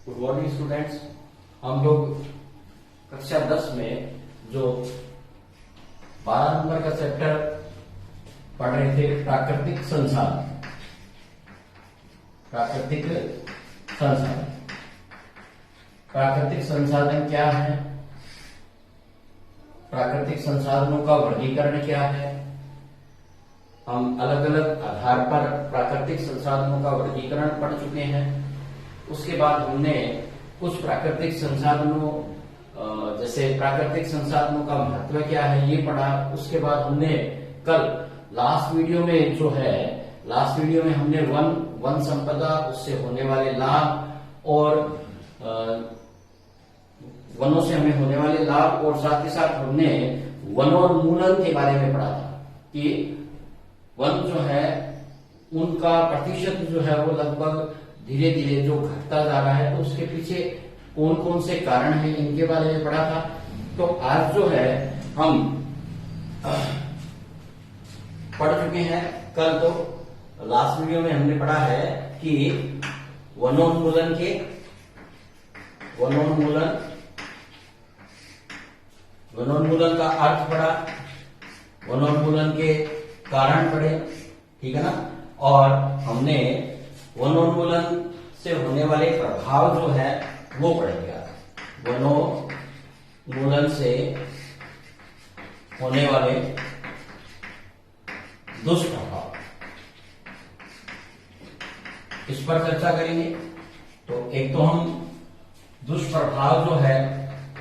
Good morning students. हम लोग कक्षा 10 में जो 12 नंबर का चैप्टर पढ़ रहे थे प्राकृतिक संसाधन। प्राकृतिक संसाधन क्या है, प्राकृतिक संसाधनों का वर्गीकरण क्या है। हम अलग अलग आधार पर प्राकृतिक संसाधनों का वर्गीकरण पढ़ चुके हैं। उसके बाद हमने कुछ प्राकृतिक संसाधनों जैसे प्राकृतिक संसाधनों का महत्व क्या है ये पढ़ा। उसके बाद हमने कल लास्ट वीडियो में हमने वन संपदा, उससे होने वाले लाभ और वनों से हमें होने वाले लाभ और साथ ही साथ हमने वनोन्मूलन के बारे में पढ़ा था कि वन जो है उनका प्रतिशत जो है वो लगभग धीरे धीरे जो घटता जा रहा है, तो उसके पीछे कौन कौन से कारण हैं इनके बारे में पढ़ा था। तो आज जो है हम पढ़ चुके हैं। कल तो लास्ट वीडियो में हमने पढ़ा है कि वनोन्मूलन का अर्थ पढ़ा, वनोन्मूलन के कारण पढ़े, ठीक है ना। और हमने वनोन्मूलन से होने वाले प्रभाव जो है वो पढ़ेंगे। वनोन्मूलन से होने वाले दुष्प्रभाव, इस पर चर्चा करेंगे। तो एक तो हम दुष्प्रभाव जो है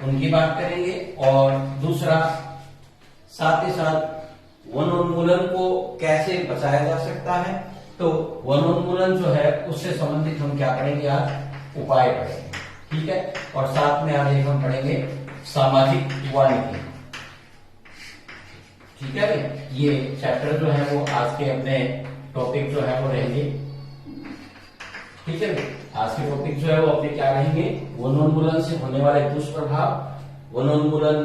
उनकी बात करेंगे और दूसरा साथ ही साथ वनोन्मूलन को कैसे बचाया जा सकता है। तो वनोन्मूलन जो है उससे संबंधित हम क्या पढ़ेंगे आज, उपाय पढ़ेंगे, ठीक है। और साथ में आज एक हम पढ़ेंगे सामाजिक वानिकी, ठीक है भाई। ये चैप्टर जो है वो आज के अपने टॉपिक जो है वो रहेंगे, ठीक है भाई। आज के टॉपिक जो है वो अपने क्या रहेंगे, वनोन्मूलन से होने वाले दुष्प्रभाव, वनोन्मूलन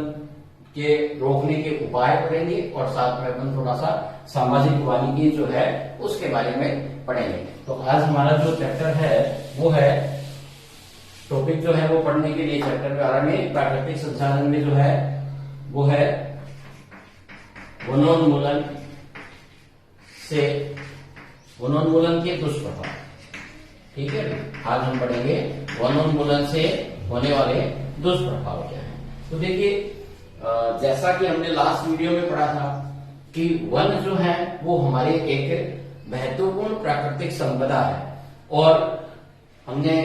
के रोकने के उपाय पढ़ेंगे और साथ में अपन थोड़ा सा सामाजिक वानिकी जो है उसके बारे में पढ़ेंगे। तो आज हमारा जो चैप्टर है वो है, टॉपिक जो है वो पढ़ने के लिए चैप्टर के बारे में प्राकृतिक संसाधन में जो है वो है वनोन्मूलन के दुष्प्रभाव, ठीक है। आज हम पढ़ेंगे वनोन्मूलन से होने वाले दुष्प्रभाव क्या है। तो देखिए, जैसा कि हमने लास्ट वीडियो में पढ़ा था कि वन जो है वो हमारे एक महत्वपूर्ण प्राकृतिक संपदा है। और हमने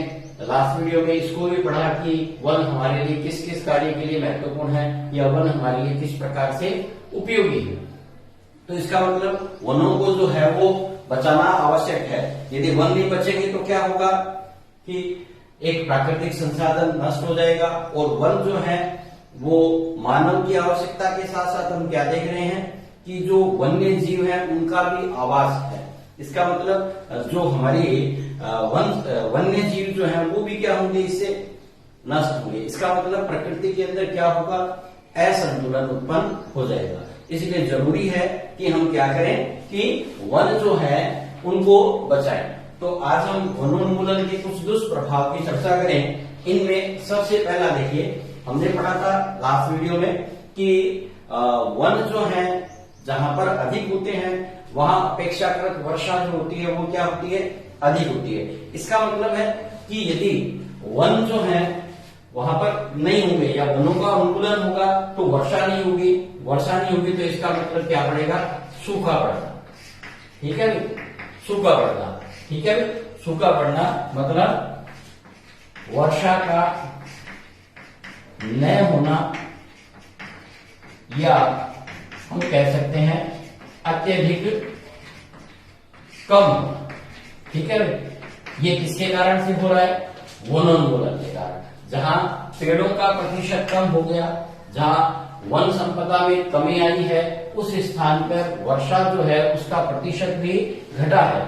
लास्ट वीडियो में इसको भी पढ़ा कि वन हमारे लिए किस किस कार्य के लिए महत्वपूर्ण है या वन हमारे लिए किस प्रकार से उपयोगी है। तो इसका मतलब वनों को जो है वो बचाना आवश्यक है। यदि वन नहीं बचेंगे तो क्या होगा कि एक प्राकृतिक संसाधन नष्ट हो जाएगा। और वन जो है वो मानव की आवश्यकता के साथ साथ हम क्या देख रहे हैं कि जो वन्य जीव है उनका भी आवास है। इसका मतलब जो हमारी वन्य जीव जो है वो भी क्या होंगे, इससे नष्ट होंगे। इसका मतलब प्रकृति के अंदर क्या होगा, असंतुलन उत्पन्न हो जाएगा। इसलिए जरूरी है कि हम क्या करें कि वन जो है उनको बचाएं। तो आज हम वनोन्मूलन के कुछ दुष्प्रभाव की चर्चा करें। इनमें सबसे पहला देखिए, हमने पढ़ा था लास्ट वीडियो में कि वन जो है जहां पर अधिक होते हैं वहां अपेक्षाकृत वर्षा जो होती है वो क्या होती है, अधिक होती है। इसका मतलब है कि यदि वन जो है वहां पर नहीं होंगे या वनों का उन्मूलन होगा तो वर्षा नहीं होगी तो इसका मतलब क्या पड़ेगा, सूखा पड़ना, ठीक है। सूखा पड़ना, ठीक है। सूखा पड़ना मतलब वर्षा का न होना या हम कह सकते हैं अत्यधिक कम होना, ठीक है। ये किसके कारण से हो रहा है, वनोन्मूलन के कारण। जहां पेड़ों का प्रतिशत कम हो गया, जहां वन संपदा में कमी आई है, उस स्थान पर वर्षा जो है उसका प्रतिशत भी घटा है।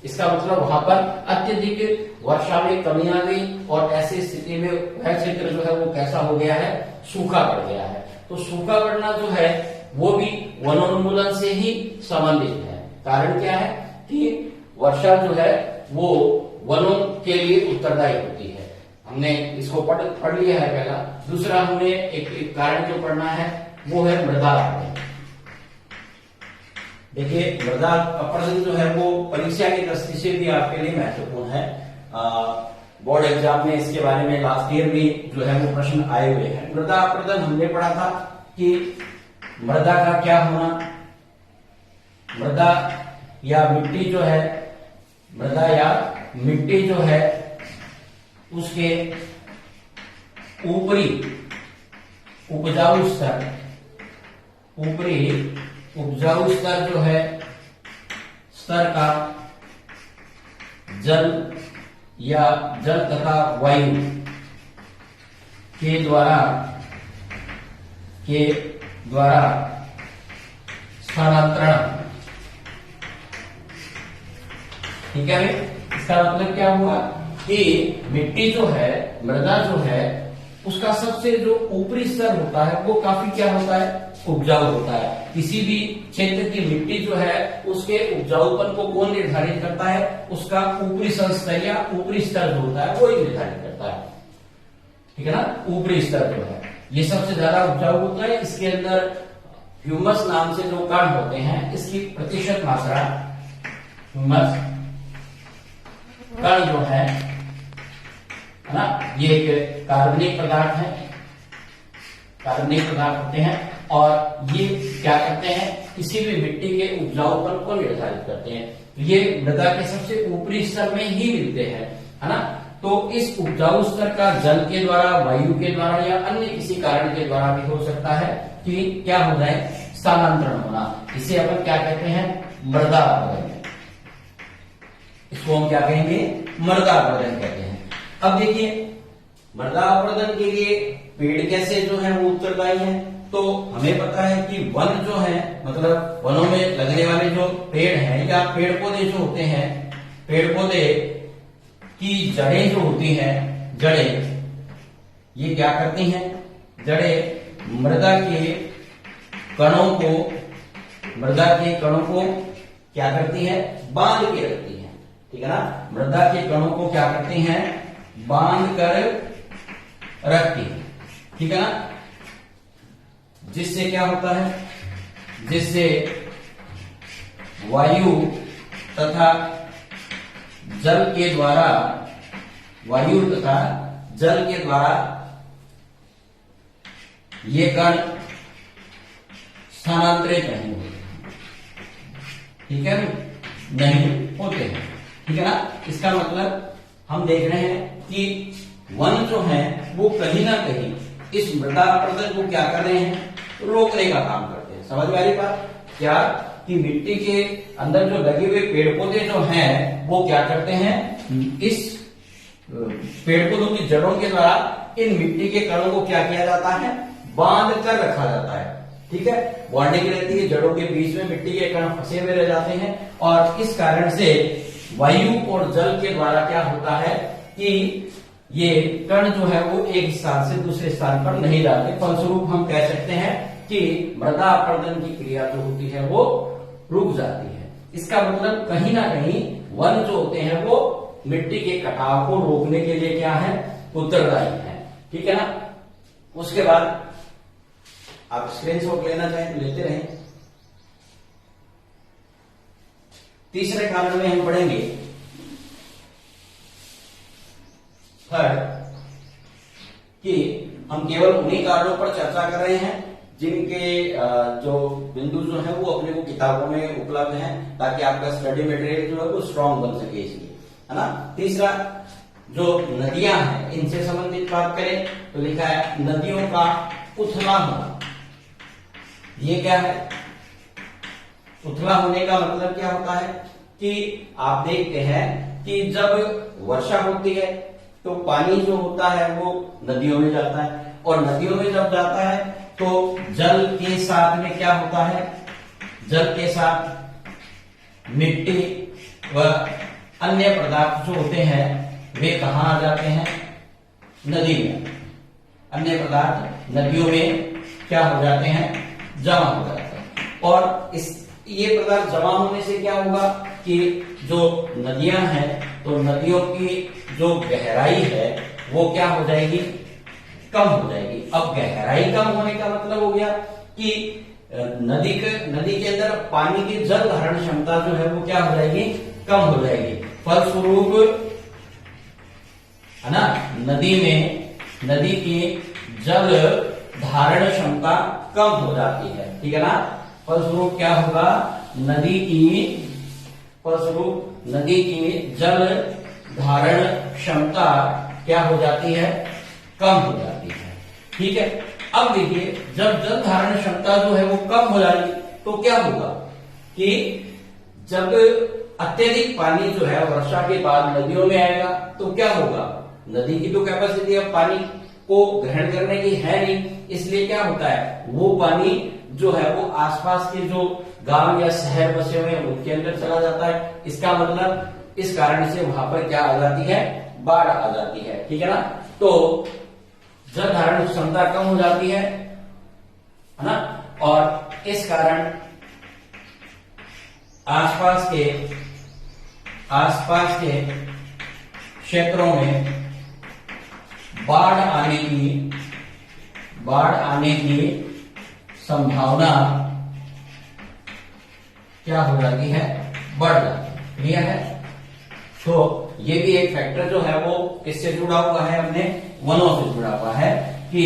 इसका मतलब वहां पर अत्यधिक वर्षा में कमी आ गई और ऐसी स्थिति में वह क्षेत्र जो है वो कैसा हो गया है, सूखा पड़ गया है। तो सूखा पड़ना जो है वो भी वनोन्मूलन से ही संबंधित है। कारण क्या है कि वर्षा जो है वो वनों के लिए उत्तरदायी होती है। हमने इसको पढ़ लिया है पहला। दूसरा हमें एक कारण जो पढ़ना है वो है मृदा अपरदन। देखिए मृदा अपरदन जो है वो परीक्षा की दृष्टि से भी आपके लिए महत्वपूर्ण है। बोर्ड एग्जाम में इसके बारे में लास्ट ईयर भी जो है वो प्रश्न आए हुए हैं। मृदा अपरदन हमने पढ़ा था कि मृदा का क्या होना, मृदा या मिट्टी जो है, मृदा या मिट्टी जो है उसके ऊपरी उपजाऊ स्तर, ऊपरी उपजाऊ स्तर जो है, स्तर का जल या जल तथा वायु के द्वारा स्थानांतरण। ठीक है, इसका मतलब क्या हुआ कि मिट्टी जो है, मृदा जो है, उसका सबसे जो ऊपरी स्तर होता है वो काफी क्या होता है, उपजाऊ होता है। किसी भी क्षेत्र की मिट्टी जो है उसके उपजाऊपन को कौन निर्धारित करता है, उसका ऊपरी संस्तर या ऊपरी स्तर जो होता है वो ही निर्धारित करता है। ठीक है ना, ऊपरी स्तर जो है ये सबसे ज्यादा उपजाऊ होता है। इसके अंदर ह्यूमस नाम से जो कण होते हैं, इसकी प्रतिशत मात्रा, ह्यूमस कण जो है ना, ये एक कार्बनिक पदार्थ है, कार्बनिक पदार्थ होते हैं और ये क्या करते हैं, किसी भी मिट्टी के उपजाऊपन को निर्धारित करते हैं। ये मृदा के सबसे ऊपरी स्तर में ही मिलते हैं, है ना। तो इस उपजाऊ स्तर का जल के द्वारा, वायु के द्वारा या अन्य किसी कारण के द्वारा भी हो सकता है कि क्या हो जाए, स्थानांतरण होना। इसे अपन क्या कहते हैं, मृदा अपरदन। इसको हम क्या कहेंगे, मृदा अपरदन कहते हैं। अब देखिए मृदा अपरदन के लिए पेड़ कैसे जो है वो उत्तरदायी है। तो हमें पता है कि वन जो है, मतलब वनों में लगने वाले जो पेड़ हैं या पेड़ पौधे जो होते हैं, पेड़ पौधे की जड़ें जो होती हैं, जड़ें ये क्या करती हैं, जड़ें मृदा के कणों को, मृदा के कणों को क्या करती है, बांध के रखती है। ठीक है ना, मृदा के कणों को क्या करती हैं, बांध कर रखती है। ठीक है ना, जिससे क्या होता है, जिससे वायु तथा जल के द्वारा, वायु तथा जल के द्वारा ये कण स्थानांतरित नहीं होते। ठीक है, नहीं होते हैं। ठीक है ना, इसका मतलब हम देख रहे हैं कि वन जो है वो कहीं ना कहीं इस मृदा अपरदन को क्या कर रहे हैं, रोकने का काम करते हैं। समझ में आ रही बात क्या, कि मिट्टी के अंदर जो लगे हुए पेड़ पौधे जो हैं वो क्या करते हैं, इस पेड़ पौधों की जड़ों के द्वारा इन मिट्टी के कणों को क्या किया जाता है, बांध कर रखा जाता है। ठीक है, बॉन्डिंग रहती है, जड़ों के बीच में मिट्टी के कण फंसे हुए रह जाते हैं और इस कारण से वायु और जल के द्वारा क्या होता है कि ये कण जो है वो एक स्थान से दूसरे स्थान पर नहीं जाते। फलस्वरूप हम कह सकते हैं कि मृदा अपरदन की क्रिया जो होती है वो रुक जाती है। इसका मतलब कहीं ना कहीं वन जो होते हैं वो मिट्टी के कटाव को रोकने के लिए क्या है, उत्तरदायी है। ठीक है ना, उसके बाद आप स्क्रीनशॉट लेना चाहें तो लेते रहें। तीसरे कारण में हम पढ़ेंगे थर्ड, कि हम केवल उन्हीं कारणों पर चर्चा कर रहे हैं जिनके जो बिंदु जो है वो अपने को किताबों में उपलब्ध हैं, ताकि आपका स्टडी मटेरियल जो है वो स्ट्रांग बन सके, इसलिए, है ना। तीसरा, जो नदियां हैं इनसे संबंधित बात करें तो लिखा है नदियों का उथला होना। ये क्या है, उथला होने का मतलब क्या होता है कि आप देखते हैं कि जब वर्षा होती है तो पानी जो होता है वो नदियों में जाता है और नदियों में जब जाता है तो जल के साथ में क्या होता है, जल के साथ मिट्टी व अन्य पदार्थ जो होते हैं वे कहां आ जाते हैं, नदी में। अन्य पदार्थ नदियों में क्या हो जाते हैं, जमा हो जाते हैं। और ये पदार्थ जमा होने से क्या होगा कि जो नदियां हैं तो नदियों की जो गहराई है वो क्या हो जाएगी, कम हो जाएगी। अब गहराई कम होने का मतलब हो गया कि नदी के अंदर पानी की जल धारण क्षमता जो है वो क्या हो जाएगी, कम हो जाएगी। फलस्वरूप है ना, नदी की जल धारण क्षमता कम हो जाती है, ठीक है ना। फलस्वरूप क्या होगा, नदी की जल धारण क्षमता क्या हो जाती है, कम हो जाती है, ठीक है। अब देखिए, जब जल धारण क्षमता जो है वो कम हो जाएगी तो क्या होगा कि जब अत्यधिक पानी जो है वर्षा के बाद नदियों में आएगा तो क्या होगा, नदी की तो कैपेसिटी अब पानी को ग्रहण करने की है नहीं, इसलिए क्या होता है, वो पानी जो है वो आसपास के जो गांव या शहर बसे हुए हैं उनके अंदर चला जाता है। इसका मतलब इस कारण से वहां पर क्या आ जाती है, बाढ़ आ जाती है, ठीक है ना। तो जल धारण क्षमता कम हो जाती है ना, और इस कारण आसपास के क्षेत्रों में बाढ़ आने की संभावना क्या हो जाती है, बढ़ जाती है। क्लियर है। तो ये भी एक फैक्टर जो है वो किससे जुड़ा हुआ है, अपने वनों से जुड़ा हुआ है कि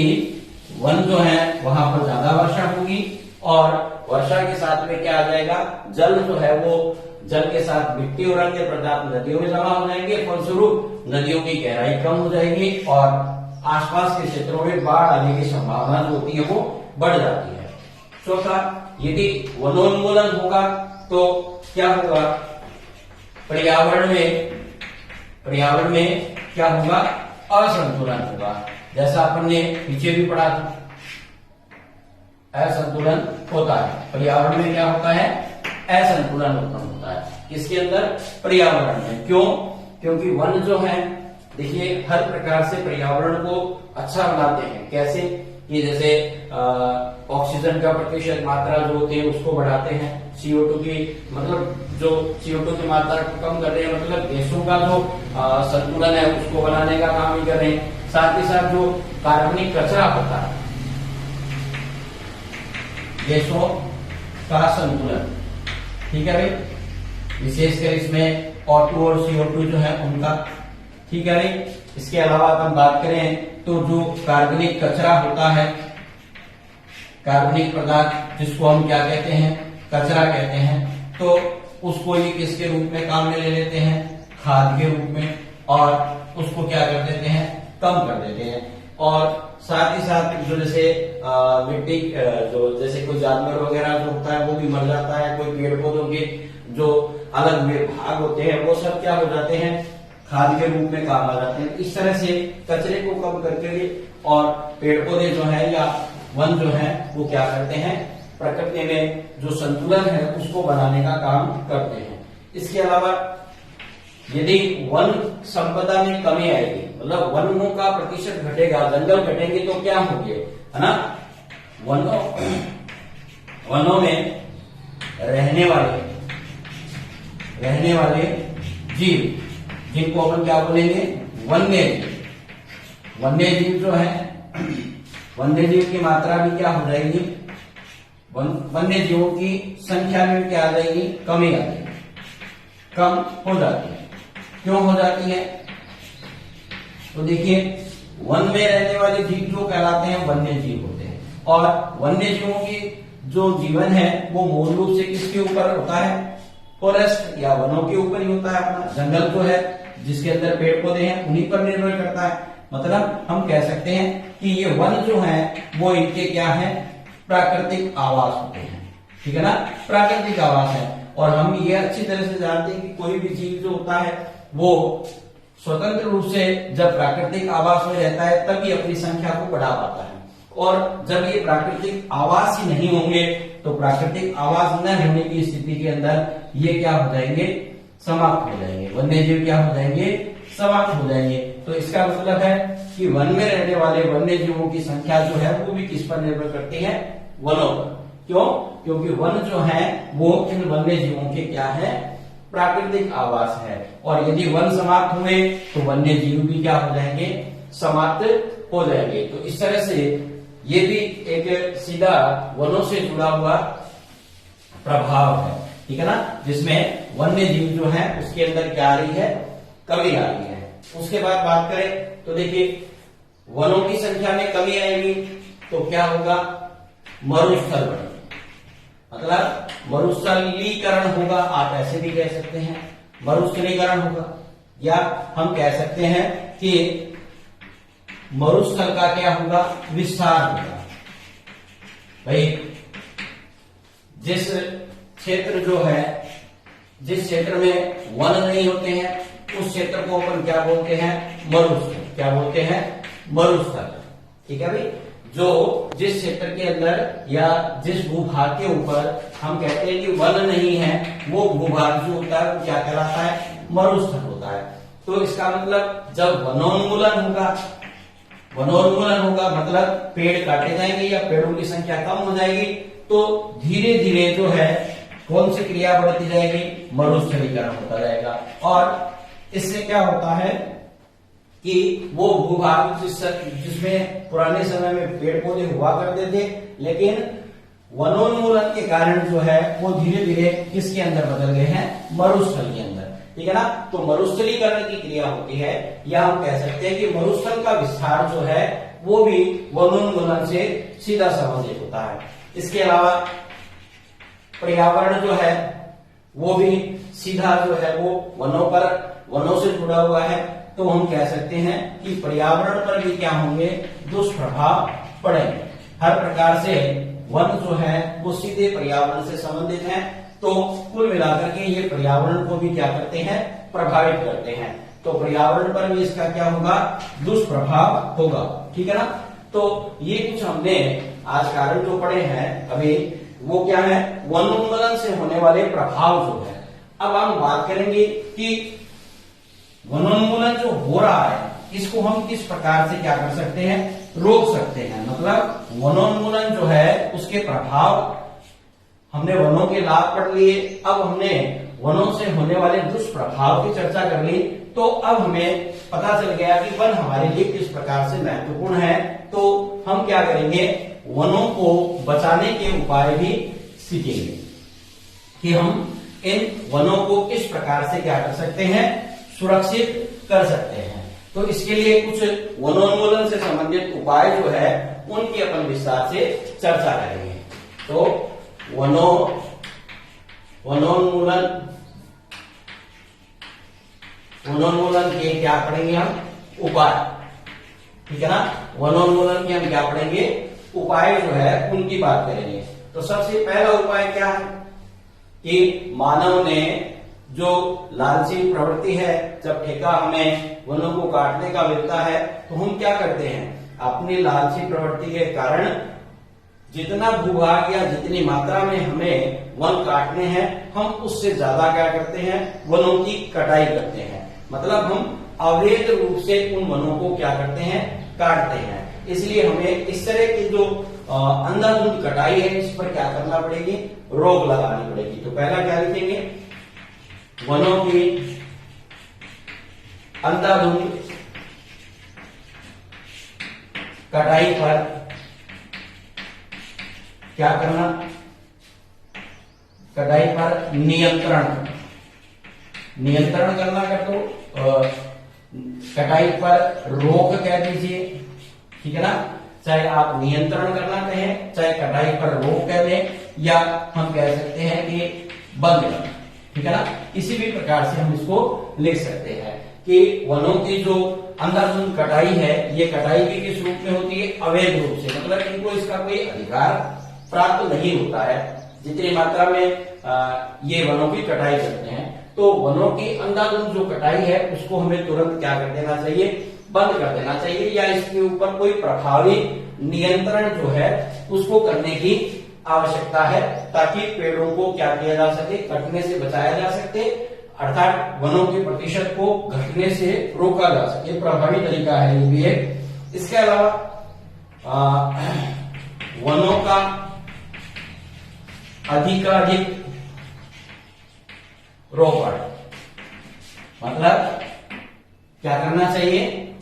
वन जो है वहां पर ज्यादा वर्षा होगी और वर्षा के साथ में क्या आ जाएगा, जल जो है वो जल के साथ मिट्टी और अन्य पदार्थ नदियों में जमा हो जाएंगे। फलस्वरूप नदियों की गहराई कम हो जाएगी और आसपास के क्षेत्रों में बाढ़ आने की संभावना जो होती है वो बढ़ जाती है। चौथा, यदि वनोन्मूलन होगा तो क्या होगा, पर्यावरण में क्या होगा, असंतुलन होगा। जैसा अपन ने पीछे भी पढ़ा था, असंतुलन होता है पर्यावरण में, क्या होता है, असंतुलन उत्पन्न होता है। किसके अंदर, पर्यावरण में। क्यों, क्योंकि वन जो है, देखिए हर प्रकार से पर्यावरण को अच्छा बनाते हैं। कैसे कि जैसे ऑक्सीजन का प्रतिशत मात्रा जो होती है उसको बढ़ाते हैं, CO2 की मतलब जो CO2 की मात्रा को कम कर रहे हैं, मतलब गैसों का जो संतुलन है उसको बनाने का काम ही कर रहे हैं। साथ ही साथ जो कार्बनिक कचरा होता है, गैसों का संतुलन, ठीक है भाई, विशेषकर इसमें O2 और CO2 जो है उनका, ठीक है भाई। इसके अलावा अपन बात करें तो जो कार्बनिक कचरा होता है, कार्बनिक पदार्थ जिसको हम क्या कहते हैं, कचरा कहते हैं, तो उसको ये किसके रूप में काम में ले लेते हैं, खाद के रूप में, और उसको क्या कर देते हैं, कम कर देते हैं। और साथ ही साथ जो जैसे मिट्टी जो जैसे कोई जानवर वगैरह जो होता है वो भी मर जाता है, कोई पेड़ पौधों के जो अलग हुए भाग होते हैं वो सब क्या हो जाते हैं, खाद के रूप में काम आ जाते हैं। इस तरह से कचरे को कम करके और पेड़ पौधे जो है या वन जो है वो क्या करते हैं, प्रकृति में जो संतुलन है उसको बनाने का काम करते हैं। इसके अलावा यदि वन संपदा में कमी आएगी, मतलब वनों का प्रतिशत घटेगा, जंगल घटेंगे तो क्या होंगे, है ना, वनों में रहने वाले जीव, जिनको अपन क्या बोलेंगे, वन्य जीव जो है, वन्य जीव की मात्रा भी क्या हो जाएगी, वन्य जीवों की संख्या में क्या आ जाएगी, कमी आ जाएगी, कम हो जाती है। क्यों हो जाती है, तो देखिए वन में रहने वाले जीव जो कहलाते हैं वन्य जीव होते हैं, और वन्य जीवों की जो जीवन है वो मूल रूप से किसके ऊपर होता है, फॉरेस्ट या वनों के ऊपर ही होता है। अपना जंगल जो है जिसके अंदर पेड़ पौधे हैं उन्हीं पर निर्भर करता है। मतलब हम कह सकते हैं कि ये वन जो है वो इनके क्या है, प्राकृतिक आवास होते हैं, ठीक है ना, प्राकृतिक आवास है। और हम ये अच्छी तरह से जानते हैं कि कोई भी जीव जो होता है वो स्वतंत्र रूप से जब प्राकृतिक आवास में रहता है तभी अपनी संख्या को बढ़ा पाता है, और जब ये प्राकृतिक आवास ही नहीं होंगे तो प्राकृतिक आवास न होने की स्थिति के अंदर ये क्या हो जाएंगे, समाप्त हो जाएंगे, वन्य जीव क्या हो जाएंगे, समाप्त हो जाएंगे। तो इसका मतलब है कि वन में रहने वाले वन्य जीवों की संख्या जो है वो भी किस पर निर्भर करती है, वनों पर। क्यों, क्योंकि वन जो है वो इन वन्य जीवों के क्या है, प्राकृतिक आवास है। और यदि वन समाप्त हुए तो वन्य जीव भी क्या हो जाएंगे, समाप्त हो जाएंगे। तो इस तरह से ये भी एक सीधा वनों से जुड़ा हुआ प्रभाव है, ठीक है ना, जिसमें वन्य जीव जो है उसके अंदर क्या आ रही है, कमी आ रही है। उसके बाद बात करें तो देखिए वनों की संख्या में कमी आएगी तो क्या होगा, मरुस्थल बढ़ेंगे, मतलब मरुस्थलीकरण होगा, आप ऐसे भी कह सकते हैं मरुस्थलीकरण होगा, या हम कह सकते हैं कि मरुस्थल का क्या होगा, विस्तार होगा। भाई जिस क्षेत्र जो है, जिस क्षेत्र में वन नहीं होते हैं उस क्षेत्र को अपन क्या बोलते हैं, मरुस्थल। क्या बोलते हैं, मरुस्थल, ठीक है भाई। जो जिस क्षेत्र के अंदर या जिस भूभाग के ऊपर हम कहते हैं कि वन नहीं है, वो भूभाग जो होता है वो क्या कहलाता है, मरुस्थल होता है। तो इसका मतलब जब वनोन्मूलन होगा, वनोन्मूलन होगा मतलब पेड़ काटे जाएंगे या पेड़ों की संख्या कम हो जाएगी, तो धीरे धीरे जो है कौन सी क्रिया बढ़ती जाएगी, मरुस्थलीकरण होता जाएगा। और इससे क्या होता है कि वो भूभाग जिसमें पुराने समय में पेड़ पौधे हुआ करते थे, लेकिन वनोन्मूलन के कारण जो है वो धीरे धीरे किसके अंदर बदल गए हैं, मरुस्थल के अंदर, ठीक है ना। तो मरुस्थलीकरण की क्रिया होती है, या हम कह सकते हैं कि मरुस्थल का विस्तार जो है वो भी वनोन्मूलन से सीधा संबंधित होता है। इसके अलावा पर्यावरण जो है वो भी सीधा जो है वो वनों से जुड़ा हुआ है। तो हम कह सकते हैं कि पर्यावरण पर भी क्या होंगे, दुष्प्रभाव पड़ेंगे। हर प्रकार से वन जो है वो सीधे पर्यावरण से संबंधित है, तो कुल मिलाकर के ये पर्यावरण को भी क्या करते हैं, प्रभावित करते हैं। तो पर्यावरण पर भी इसका क्या होगा, दुष्प्रभाव होगा, ठीक है ना। तो ये कुछ हमने आज कारण जो पढ़े हैं अभी, वो क्या है, वनोन्मूलन से होने वाले प्रभाव जो है। अब हम बात करेंगे कि वनोन्मूलन जो हो रहा है इसको हम किस प्रकार से क्या कर सकते हैं, रोक सकते हैं। मतलब वनोन्मूलन जो है उसके प्रभाव, हमने वनों के लाभ पढ़ लिए, अब हमने वनों से होने वाले दुष्प्रभाव की चर्चा कर ली। तो अब हमें पता चल गया कि वन हमारे लिए किस प्रकार से महत्वपूर्ण है। तो हम क्या करेंगे, वनों को बचाने के उपाय भी सीखेंगे कि हम इन वनों को किस प्रकार से क्या कर सकते हैं, सुरक्षित कर सकते हैं। तो इसके लिए कुछ वनोन्मूलन से संबंधित उपाय जो है उनकी अपन विस्तार से चर्चा करेंगे। तो वनोन्मूलन के क्या पढ़ेंगे हम, उपाय, ठीक है ना। वनोन्मूलन के हम क्या पढ़ेंगे, उपाय जो है उनकी बात करेंगे। तो सबसे पहला उपाय क्या है कि मानव ने जो लालची प्रवृत्ति है, जब ठेका हमें वनों को काटने का मिलता है तो हम क्या करते हैं, अपनी लालची प्रवृत्ति के कारण जितना भूभाग या जितनी मात्रा में हमें वन काटने हैं, हम उससे ज्यादा क्या करते हैं, वनों की कटाई करते हैं। मतलब हम अवैध रूप से उन वनों को क्या करते हैं, काटते हैं। इसलिए हमें इस तरह की जो अंधाधुंध कटाई है इस पर क्या करना पड़ेगी, रोक लगानी पड़ेगी। तो पहला क्या लिखेंगे, वनों की अंधाधुंध कटाई पर क्या करना, कटाई पर नियंत्रण करना कर दो, कटाई पर रोक कह दीजिए, ठीक है ना। चाहे आप नियंत्रण करना कहें, चाहे कटाई पर रोक कह दें, या हम कह सकते हैं कि बंद करना, ठीक है ना। किसी भी प्रकार से हम इसको लिख सकते हैं कि वनों की जो अंधाधुंध कटाई है, ये कटाई भी किस रूप में होती है, अवैध रूप से। मतलब इनको इसका कोई अधिकार प्राप्त नहीं होता है। जितनी मात्रा में ये वनों की कटाई करते हैं, तो वनों की अंधाधुंध जो कटाई है उसको हमें तुरंत क्या कर देना चाहिए, बंद कर देना चाहिए, या इसके ऊपर कोई प्रभावी नियंत्रण जो है उसको करने की आवश्यकता है, ताकि पेड़ों को क्या किया जा सके, कटने से बचाया जा सके, अर्थात वनों के प्रतिशत को घटने से रोका जा सके। प्रभावी तरीका है ये भी एक। इसके अलावा वनों का अधिकाधिक रोपण, मतलब क्या करना चाहिए,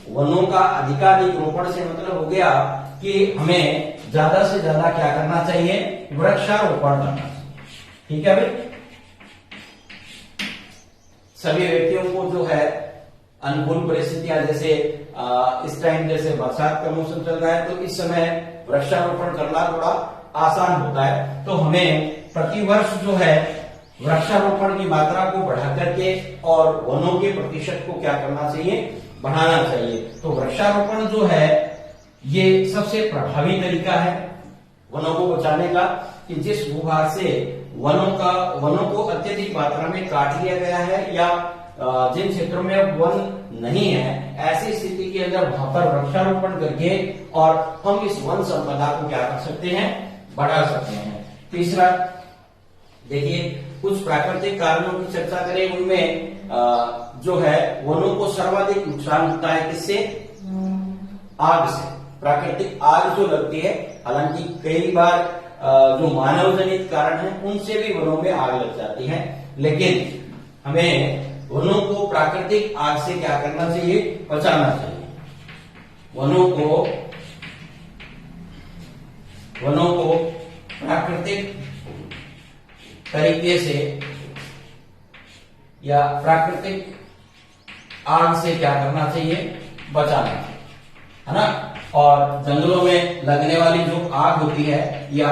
वनों का अधिकाधिक रोपण से मतलब हो गया कि हमें ज्यादा से ज्यादा क्या करना चाहिए, वृक्षारोपण करना चाहिए। ठीक है भाई, सभी व्यक्तियों को जो है अनुकूल परिस्थितियां, जैसे इस टाइम जैसे बरसात का मौसम चल रहा है तो इस समय वृक्षारोपण करना थोड़ा आसान होता है। तो हमें प्रतिवर्ष जो है वृक्षारोपण की मात्रा को बढ़ा करके और वनों के प्रतिशत को क्या करना चाहिए, बढ़ाना चाहिए। तो वृक्षारोपण जो है ये सबसे प्रभावी तरीका है वनों को बचाने का, कि जिस भूभाग से वनों को अत्यधिक मात्रा में काट लिया गया है या जिन क्षेत्रों में अब वन नहीं है, ऐसी स्थिति के अंदर वहां पर वृक्षारोपण करके और हम इस वन संपदा को क्या कर सकते हैं, बढ़ा सकते हैं। तीसरा देखिए, कुछ प्राकृतिक कारणों की चर्चा करें, उनमें जो है वनों को सर्वाधिक नुकसान होता है किससे, आग से। प्राकृतिक आग जो लगती है, हालांकि कई बार जो मानव जनित कारण है उनसे भी वनों में आग लग जाती है, लेकिन हमें वनों को प्राकृतिक आग से क्या करना चाहिए, बचाना चाहिए। वनों को प्राकृतिक तरीके से या प्राकृतिक आग से क्या करना चाहिए, बचाना चाहिए, है ना। और जंगलों में लगने वाली जो आग होती है या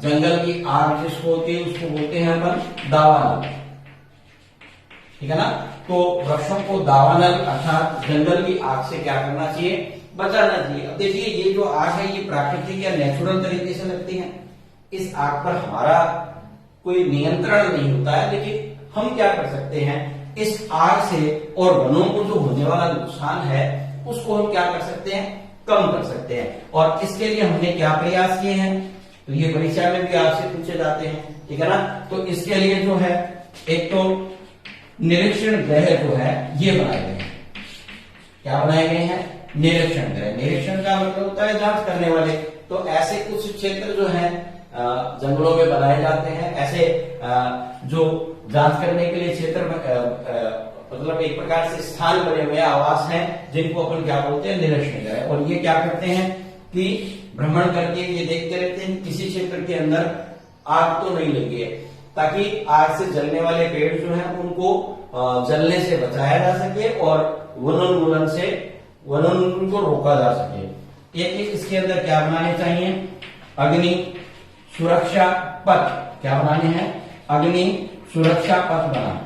जंगल की आग जिसको होती है उसको बोलते हैं अपन दावानल, ठीक है ना। तो वृक्षों को दावानल अर्थात जंगल की आग से क्या करना चाहिए, बचाना चाहिए। अब देखिए, ये जो आग है ये प्राकृतिक या नेचुरल तरीके से लगती है, इस आग पर हमारा कोई नियंत्रण नहीं होता है, लेकिन हम क्या कर सकते हैं, इस आग से और वनों को जो होने वाला नुकसान है उसको हम क्या कर सकते हैं, कम कर सकते हैं। और इसके लिए हमने क्या प्रयास किए हैं, तो ये परीक्षा में भी आपसे पूछे जाते हैं, ठीक है ना। तो इसके लिए जो है एक तो निरीक्षण ग्रह जो है ये बनाए गए हैं। क्या बनाए गए हैं, निरीक्षण ग्रह। निरीक्षण का मतलब होता है जांच करने वाले। तो ऐसे कुछ क्षेत्र जो है जंगलों में बनाए जाते हैं, ऐसे जो जांच करने के लिए क्षेत्र मतलब एक प्रकार से स्थान बने हुए आवास हैं, जिनको अपन क्या बोलते हैं, निरीक्षण ग्रह। और ये क्या करते हैं कि भ्रमण करके ये देखते रहते हैं किसी क्षेत्र के अंदर आग तो नहीं लगी है, ताकि आग से जलने वाले पेड़ जो हैं उनको जलने से बचाया जा सके और वनोन्मूलन को रोका जा सके। एक इसके अंदर क्या बनाने चाहिए, अग्नि सुरक्षा पथ। क्या बनाने हैं, अग्नि सुरक्षा पथ बनाना,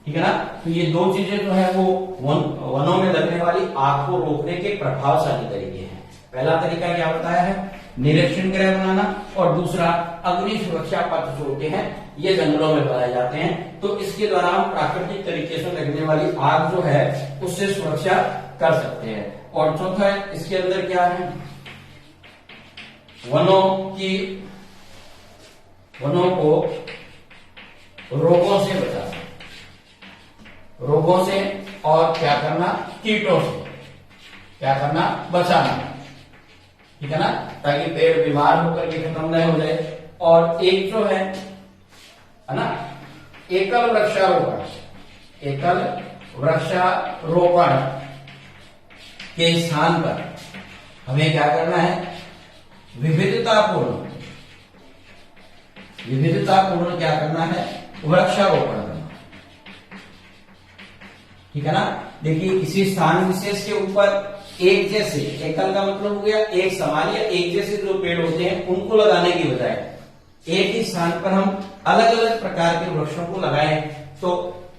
ठीक है ना। तो ये दो चीजें जो है वो वनों में लगने वाली आग को रोकने के प्रभावशाली तरीके हैं। पहला तरीका क्या बताया है, निरीक्षण गृह बनाना, और दूसरा अग्नि सुरक्षा पथ जो होते हैं ये जंगलों में बनाए जाते हैं। तो इसके द्वारा हम प्राकृतिक तरीके से लगने वाली आग जो है उससे सुरक्षा कर सकते हैं। और चौथा इसके अंदर क्या है, वनों को रोगों से बचाना, रोगों से और क्या करना, कीटों से क्या करना, बचाना, ठीक है ना, ताकि पेड़ बीमार होकर के खत्म नहीं हो जाए। और एक जो है ना, एकल वृक्षारोपण के स्थान पर हमें क्या करना है, विविधतापूर्ण क्या करना है, वृक्षारोपण करना, ठीक है ना। देखिए, किसी स्थान विशेष के ऊपर एक जैसे, एकल का मतलब हो गया एक समान या एक जैसे जो पेड़ होते हैं उनको लगाने की बजाय एक ही स्थान पर हम अलग अलग प्रकार के वृक्षों को लगाएं, तो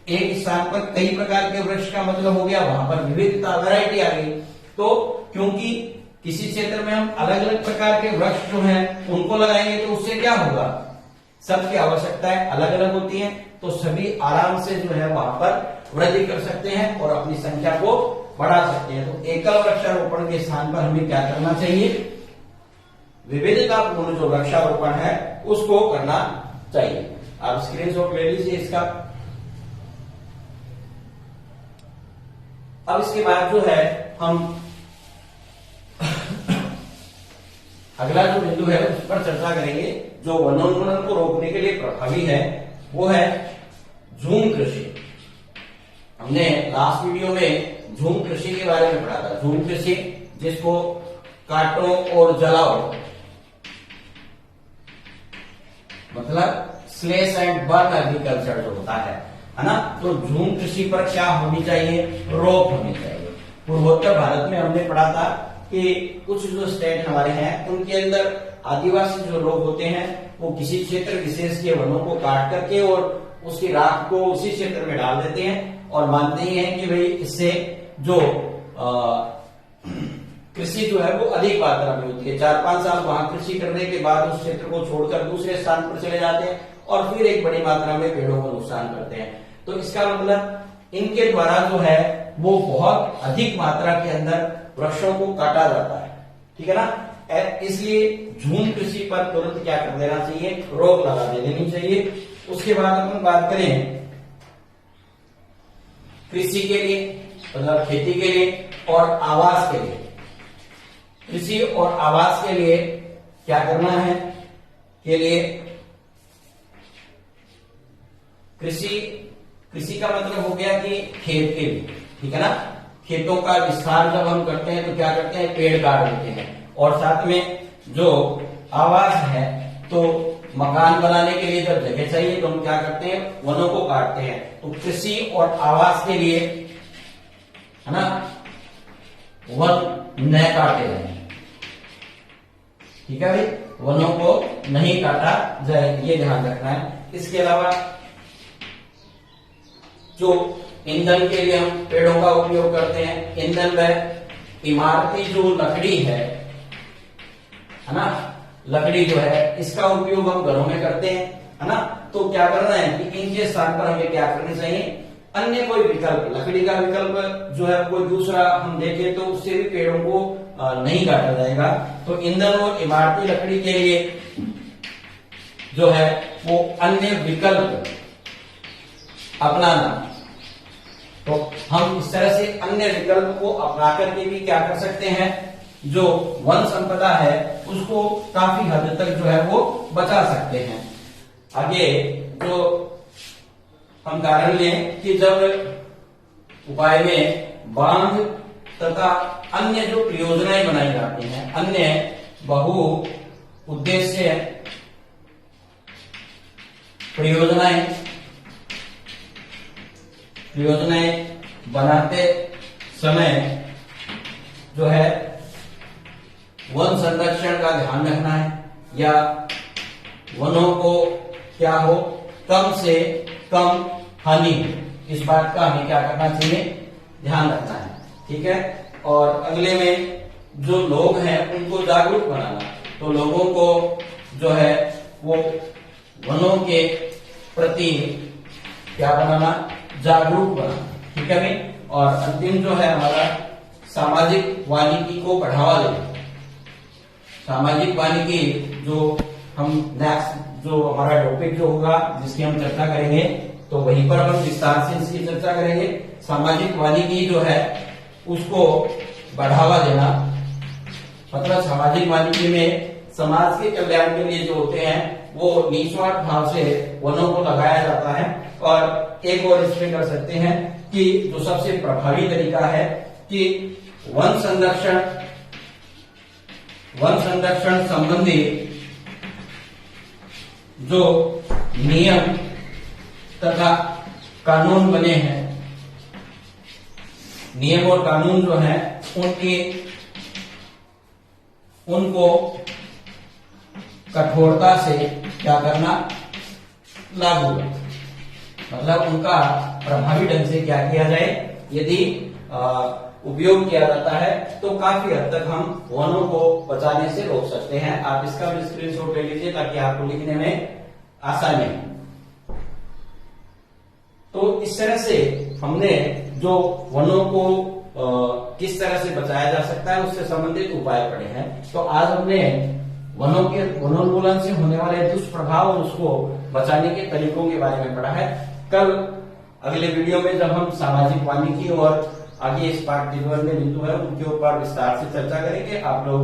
एक स्थान पर कई प्रकार के वृक्ष का मतलब हो गया वहां पर विविधता, वैरायटी आ गई। तो क्योंकि किसी क्षेत्र में हम अलग अलग प्रकार के वृक्ष जो हैं उनको लगाएंगे तो उससे क्या होगा, सबकी आवश्यकताएं अलग अलग होती हैं, तो सभी आराम से जो है वहां पर वृद्धि कर सकते हैं और अपनी संख्या को बढ़ा सकते हैं। तो एकल वृक्षारोपण के स्थान पर हमें क्या करना चाहिए, विविधतापूर्ण जो वृक्षारोपण है उसको करना चाहिए। आप स्क्रीनशॉट ले लीजिए इसका। अब इसके बाद जो है हम अगला जो बिंदु है उस पर चर्चा करेंगे, जो वनोन्मूलन को रोकने के लिए प्रभावी है, वो है झूम कृषि। हमने लास्ट वीडियो में झूम कृषि के बारे में पढ़ा था। झूम कृषि जिसको काटो और जलाओ, मतलब स्लेश एंड बर्न एग्रीकल्चर जो होता है ना, तो झूम कृषि पर क्या होनी चाहिए, रोक होनी चाहिए। पूर्वोत्तर भारत में हमने पढ़ा था कि कुछ जो स्टेट हमारे हैं उनके अंदर आदिवासी जो लोग होते हैं वो किसी क्षेत्र विशेष के वनों को काट करके और उसकी राख को उसी क्षेत्र में डाल देते हैं और मानते हैं कि भाई इससे जो कृषि जो है वो अधिक मात्रा में होती है। 4-5 साल वहां कृषि करने के बाद उस क्षेत्र को छोड़कर दूसरे स्थान पर चले जाते हैं और फिर एक बड़ी मात्रा में पेड़ों को नुकसान करते हैं। तो इसका मतलब इनके द्वारा जो है वो बहुत अधिक मात्रा के अंदर वृक्षों को काटा जाता है, ठीक है ना। इसलिए झूम कृषि पर तुरंत क्या कर देना चाहिए, रोक लगा देनी चाहिए। उसके बाद अपन बात करें कृषि के लिए, मतलब खेती के लिए और आवास के लिए। कृषि और आवास के लिए क्या करना है, के लिए कृषि का मतलब हो गया कि खेत के लिए, ठीक है ना। खेतों का विस्तार जब हम करते हैं तो क्या करते हैं, पेड़ काट देते हैं। और साथ में जो आवास है, तो मकान बनाने के लिए जब जगह चाहिए तो हम क्या करते हैं, वनों को काटते हैं। तो कृषि और आवास के लिए, है ना, वन न काटे जाए, ठीक है भाई, वनों को नहीं काटा जाए, ये ध्यान रखना है। इसके अलावा जो ईंधन के लिए हम पेड़ों का उपयोग करते हैं, ईंधन व इमारती जो लकड़ी है ना, लकड़ी जो है इसका उपयोग हम घरों में करते हैं, है ना। तो क्या करना है कि इनके स्थान पर हमें क्या करना चाहिए, अन्य कोई विकल्प, लकड़ी का विकल्प जो है कोई दूसरा हम देखें तो उससे भी पेड़ों को नहीं काटा जाएगा। तो ईंधन और इमारती लकड़ी के लिए जो है वो अन्य विकल्प अपनाना। तो हम इस तरह से अन्य विकल्प को अपना करके भी क्या कर सकते हैं, जो वन संपदा है उसको काफी हद तक जो है वो बचा सकते हैं। आगे जो हम कारण लें कि जब उपाय में बांध तथा अन्य जो परियोजनाएं बनाई जाती हैं, अन्य बहु उद्देश्य परियोजनाएं बनाते समय जो है वन संरक्षण का ध्यान रखना है, या वनों को क्या हो, कम से कम हानि, इस बात का हमें क्या करना चाहिए, ध्यान रखना है, ठीक है। और अगले में जो लोग हैं उनको जागरूक बनाना। तो लोगों को जो है वो वनों के प्रति क्या बनाना, जागरूक बनाना, ठीक है भाई। और अंतिम जो है हमारा सामाजिक वानिकी को बढ़ावा देना। सामाजिक वानिकी जो हम नेक्स्ट जो हमारा टॉपिक जो होगा जिसकी हम चर्चा करेंगे, तो वहीं पर हम विस्तार से इसकी चर्चा करेंगे। सामाजिक वानिकी जो है उसको बढ़ावा देना, मतलब सामाजिक वानिकी में समाज के कल्याण के लिए जो होते हैं वो निस्वार्थ भाव से वनों को लगाया जाता है। और एक और इसमें कर सकते हैं कि जो सबसे प्रभावी तरीका है कि वन संरक्षण संबंधी जो नियम तथा कानून बने हैं, नियम और कानून जो है उनको कठोरता से क्या करना, लागू करना, मतलब उनका प्रभावी ढंग से क्या किया जाए, यदि उपयोग किया जाता है तो काफी हद तक हम वनों को बचाने से रोक सकते हैं। आप इसका भी स्क्रीनशॉट ले लीजिए ताकि आपको लिखने में आसानी हो। तो इस तरह से हमने जो वनों को किस तरह से बचाया जा सकता है उससे संबंधित उपाय पढ़े हैं। तो आज हमने वनोन्मूलन से होने वाले दुष्प्रभाव और उसको बचाने के तरीकों के बारे में पढ़ा है। कल अगले वीडियो में जब हम सामाजिक वानिकी और आगे इस पाठ जीवन में बिंदु है उनके ऊपर विस्तार से चर्चा करेंगे। आप लोग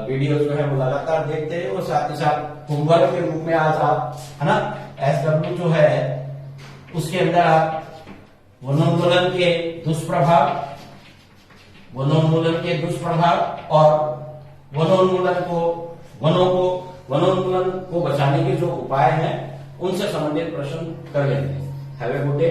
वीडियो जो है वो लगातार देखते हैं और साथ ही साथ होमवर्क के रूप में आज आप, है ना, SW जो है उसके अंदर आप वनोन्मूलन के दुष्प्रभाव वनोन्मूलन के दुष्प्रभाव और वनोन्मूलन को बचाने के जो उपाय हैं उनसे संबंधित प्रश्न कर लेंगे। Have a good day.